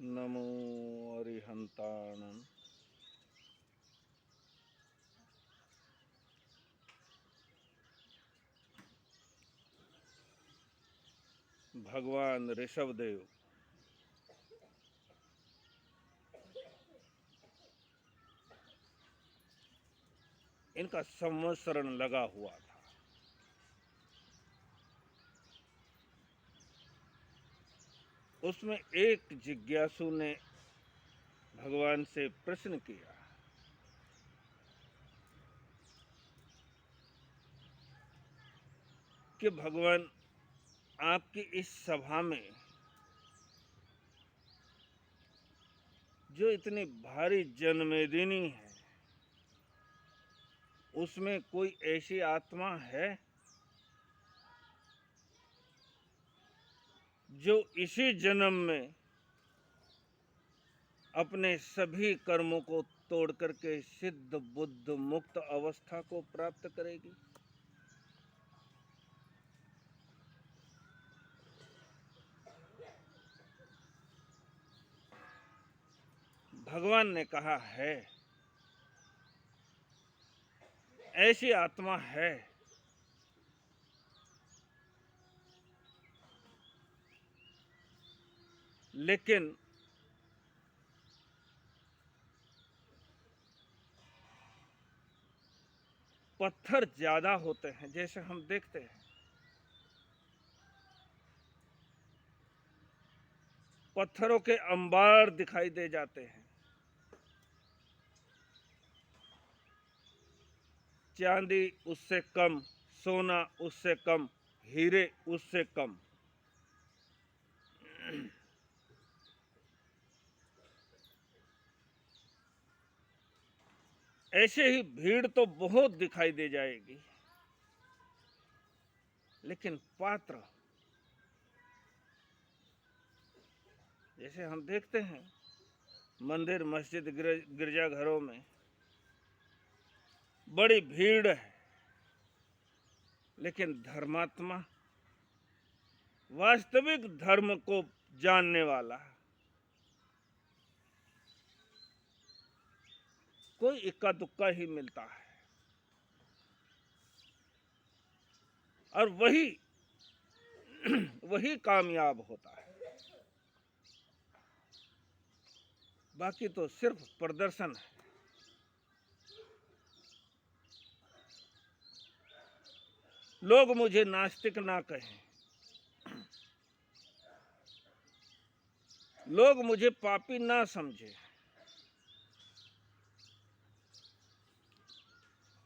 नमो अरिहंताणं। भगवान ऋषभदेव इनका संवत्सरण लगा हुआ था। उसमें एक जिज्ञासु ने भगवान से प्रश्न किया कि भगवान, आपकी इस सभा में जो इतनी भारी जनमेदिनी है, उसमें कोई ऐसी आत्मा है जो इसी जन्म में अपने सभी कर्मों को तोड़ करके सिद्ध बुद्ध मुक्त अवस्था को प्राप्त करेगी? भगवान ने कहा है, ऐसी आत्मा है, लेकिन पत्थर ज्यादा होते हैं। जैसे हम देखते हैं पत्थरों के अंबार दिखाई दे जाते हैं, चांदी उससे कम, सोना उससे कम, हीरे उससे कम। ऐसे ही भीड़ तो बहुत दिखाई दे जाएगी, लेकिन पात्र, जैसे हम देखते हैं मंदिर मस्जिद गिरजाघरों में बड़ी भीड़ है, लेकिन धर्मात्मा, वास्तविक धर्म को जानने वाला कोई इक्का दुक्का ही मिलता है, और वही कामयाब होता है। बाकी तो सिर्फ प्रदर्शन है। लोग मुझे नास्तिक ना कहें, लोग मुझे पापी ना समझे,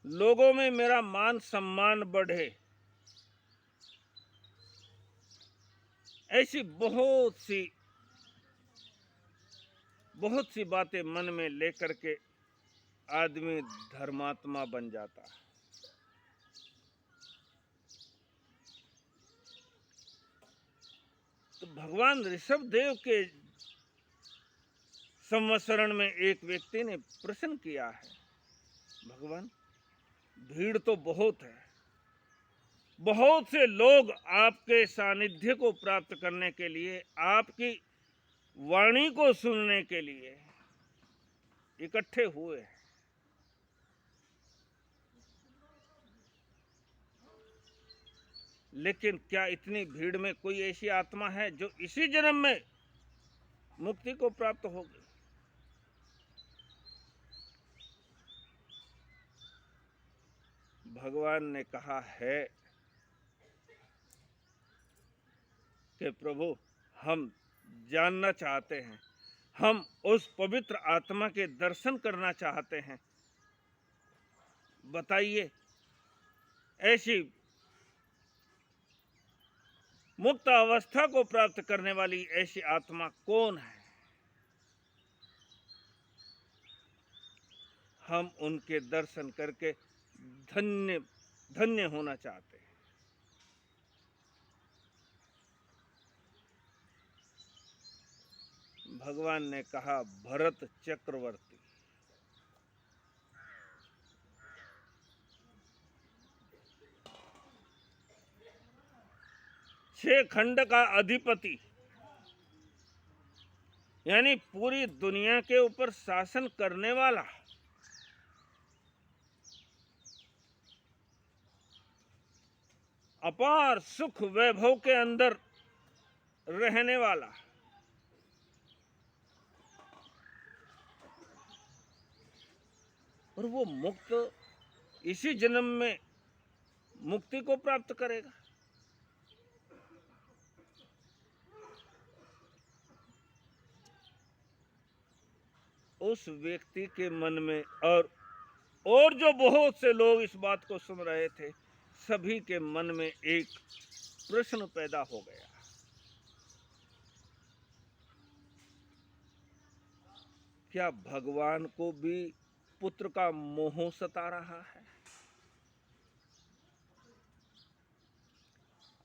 लोगों में मेरा मान सम्मान बढ़े, ऐसी बहुत सी बातें मन में लेकर के आदमी धर्मात्मा बन जाता है। तो भगवान ऋषभदेव के संवत्सरण में एक व्यक्ति ने प्रश्न किया है, भगवान, भीड़ तो बहुत है, बहुत से लोग आपके सानिध्य को प्राप्त करने के लिए, आपकी वाणी को सुनने के लिए इकट्ठे हुए हैं, लेकिन क्या इतनी भीड़ में कोई ऐसी आत्मा है जो इसी जन्म में मुक्ति को प्राप्त होगी? भगवान ने कहा है कि प्रभु, हम जानना चाहते हैं, हम उस पवित्र आत्मा के दर्शन करना चाहते हैं। बताइए, ऐसी मुक्त अवस्था को प्राप्त करने वाली ऐसी आत्मा कौन है? हम उनके दर्शन करके धन्य धन्य होना चाहते हैं। भगवान ने कहा, भरत चक्रवर्ती, 6 खंड का अधिपति, यानी पूरी दुनिया के ऊपर शासन करने वाला, अपार सुख वैभव के अंदर रहने वाला, और वो मुक्त इसी जन्म में मुक्ति को प्राप्त करेगा। उस व्यक्ति के मन में और जो बहुत से लोग इस बात को सुन रहे थे, सभी के मन में एक प्रश्न पैदा हो गया। क्या भगवान को भी पुत्र का मोह सता रहा है?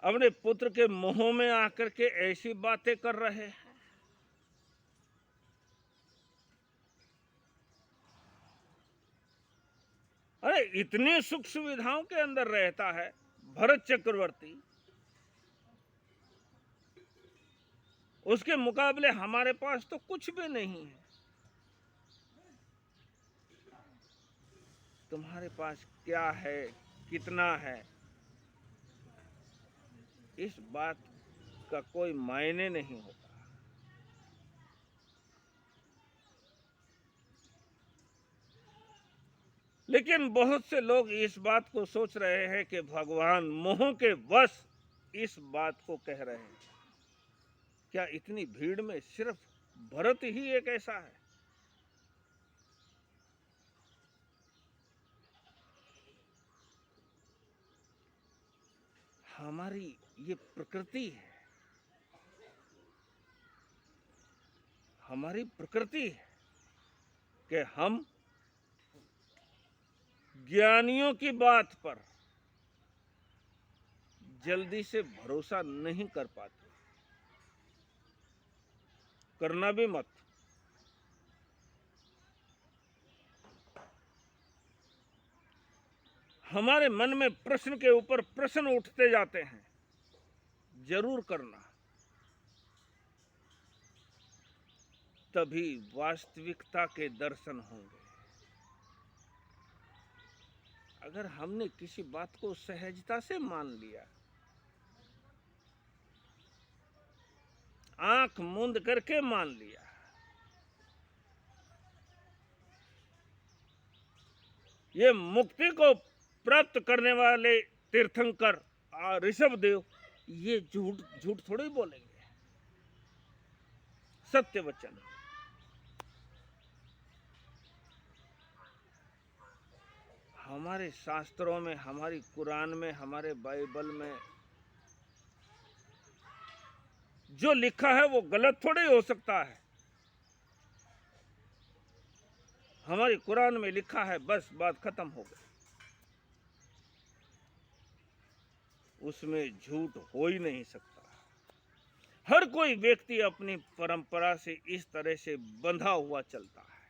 अपने पुत्र के मोह में आकर के ऐसी बातें कर रहे हैं। अरे इतनी सुख सुविधाओं के अंदर रहता है भरत चक्रवर्ती, उसके मुकाबले हमारे पास तो कुछ भी नहीं है। तुम्हारे पास क्या है, कितना है, इस बात का कोई मायने नहीं होता। लेकिन बहुत से लोग इस बात को सोच रहे हैं कि भगवान मोह के वश इस बात को कह रहे हैं। क्या इतनी भीड़ में सिर्फ भरत ही एक ऐसा है? हमारी ये प्रकृति है, हमारी प्रकृति है कि हम ज्ञानियों की बात पर जल्दी से भरोसा नहीं कर पाते। करना भी मत। हमारे मन में प्रश्न के ऊपर प्रश्न उठते जाते हैं, जरूर करना, तभी वास्तविकता के दर्शन होंगे। अगर हमने किसी बात को सहजता से मान लिया, आंख मूंद करके मान लिया, ये मुक्ति को प्राप्त करने वाले तीर्थंकर ऋषभदेव ये झूठ थोड़ी बोलेंगे, सत्य वचन। हमारे शास्त्रों में, हमारी कुरान में, हमारे बाइबल में जो लिखा है वो गलत थोड़ी हो सकता है। हमारी कुरान में लिखा है, बस बात खत्म हो गई, उसमें झूठ हो ही नहीं सकता। हर कोई व्यक्ति अपनी परंपरा से इस तरह से बंधा हुआ चलता है,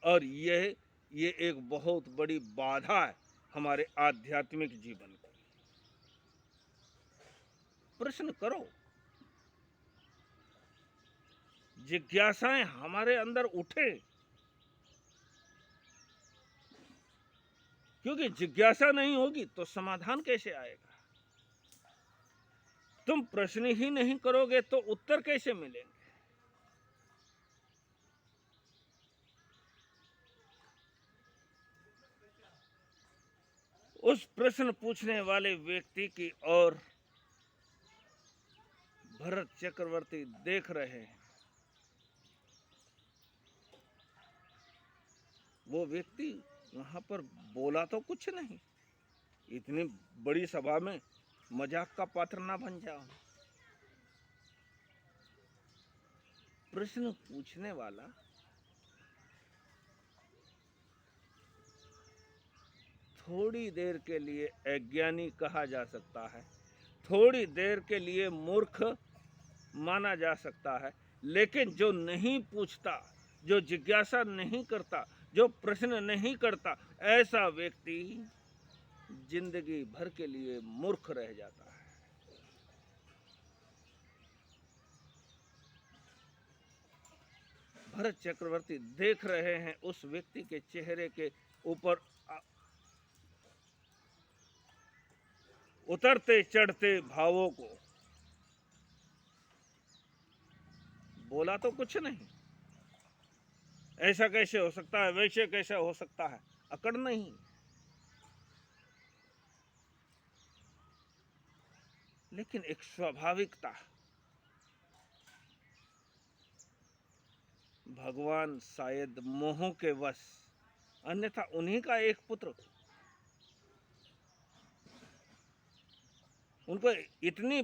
और ये एक बहुत बड़ी बाधा है हमारे आध्यात्मिक जीवन को। प्रश्न करो, जिज्ञासाएं हमारे अंदर उठे, क्योंकि जिज्ञासा नहीं होगी तो समाधान कैसे आएगा? तुम प्रश्न ही नहीं करोगे तो उत्तर कैसे मिलेंगे? उस प्रश्न पूछने वाले व्यक्ति की ओर भरत चक्रवर्ती देख रहे हैं। वो व्यक्ति वहां पर बोला तो कुछ नहीं, इतनी बड़ी सभा में मजाक का पात्र ना बन जाओ। प्रश्न पूछने वाला थोड़ी देर के लिए अज्ञानी कहा जा सकता है, थोड़ी देर के लिए मूर्ख माना जा सकता है, लेकिन जो नहीं पूछता, जो जिज्ञासा नहीं करता, जो प्रश्न नहीं करता, ऐसा व्यक्ति जिंदगी भर के लिए मूर्ख रह जाता है। भरत चक्रवर्ती देख रहे हैं उस व्यक्ति के चेहरे के ऊपर उतरते चढ़ते भावों को। बोला तो कुछ नहीं, ऐसा कैसे हो सकता है, वैसे कैसे हो सकता है, अकड़ नहीं। लेकिन एक स्वाभाविकता, भगवान शायद मोह के वश, अन्यथा उन्हीं का एक पुत्र, उनको इतनी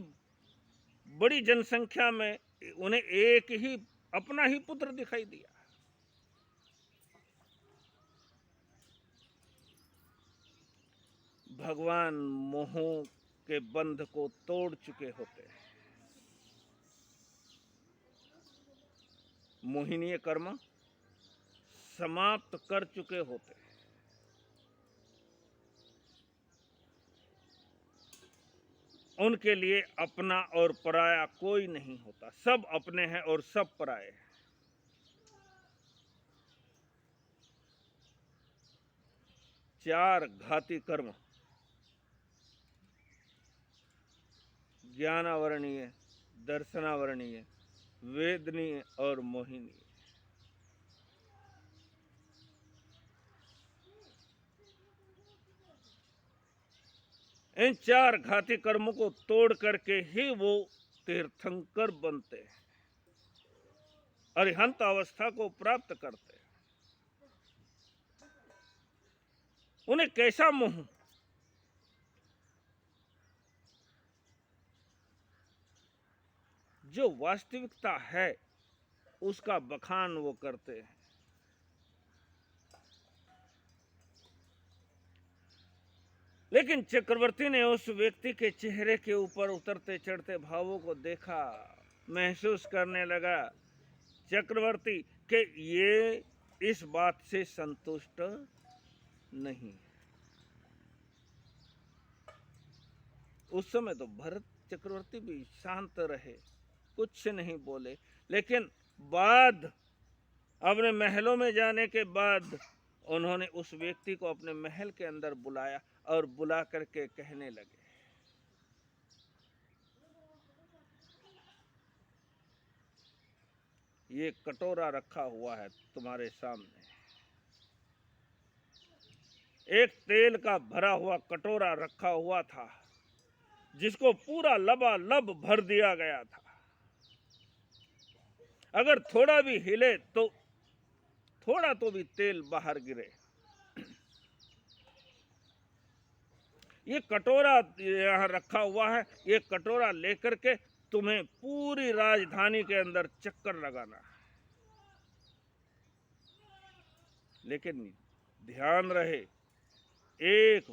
बड़ी जनसंख्या में उन्हें एक ही अपना ही पुत्र दिखाई दिया। भगवान मोह के बंध को तोड़ चुके होते हैं, मोहिनीय कर्म समाप्त कर चुके होते हैं। उनके लिए अपना और पराया कोई नहीं होता, सब अपने हैं और सब पराये हैं। चार घाती कर्म, ज्ञानावरणीय, दर्शनावरणीय, वेदनीय और मोहिनीय। इन चार घाती कर्मों को तोड़ करके ही वो तीर्थंकर बनते हैं, अरिहंत अवस्था को प्राप्त करते हैं। उन्हें कैसा मोह, जो वास्तविकता है उसका बखान वो करते हैं। लेकिन चक्रवर्ती ने उस व्यक्ति के चेहरे के ऊपर उतरते चढ़ते भावों को देखा, महसूस करने लगा चक्रवर्ती कि ये इस बात से संतुष्ट नहीं। उस समय तो भरत चक्रवर्ती भी शांत रहे, कुछ नहीं बोले, लेकिन बाद अपने महलों में जाने के बाद उन्होंने उस व्यक्ति को अपने महल के अंदर बुलाया और बुला करके कहने लगे, ये कटोरा रखा हुआ है तुम्हारे सामने, एक तेल का भरा हुआ कटोरा रखा हुआ था जिसको पूरा लबालब भर दिया गया था। अगर थोड़ा भी हिले तो थोड़ा तो भी तेल बाहर गिरे। ये कटोरा यहाँ रखा हुआ है, ये कटोरा लेकर के तुम्हें पूरी राजधानी के अंदर चक्कर लगाना है। लेकिन ध्यान रहे, एक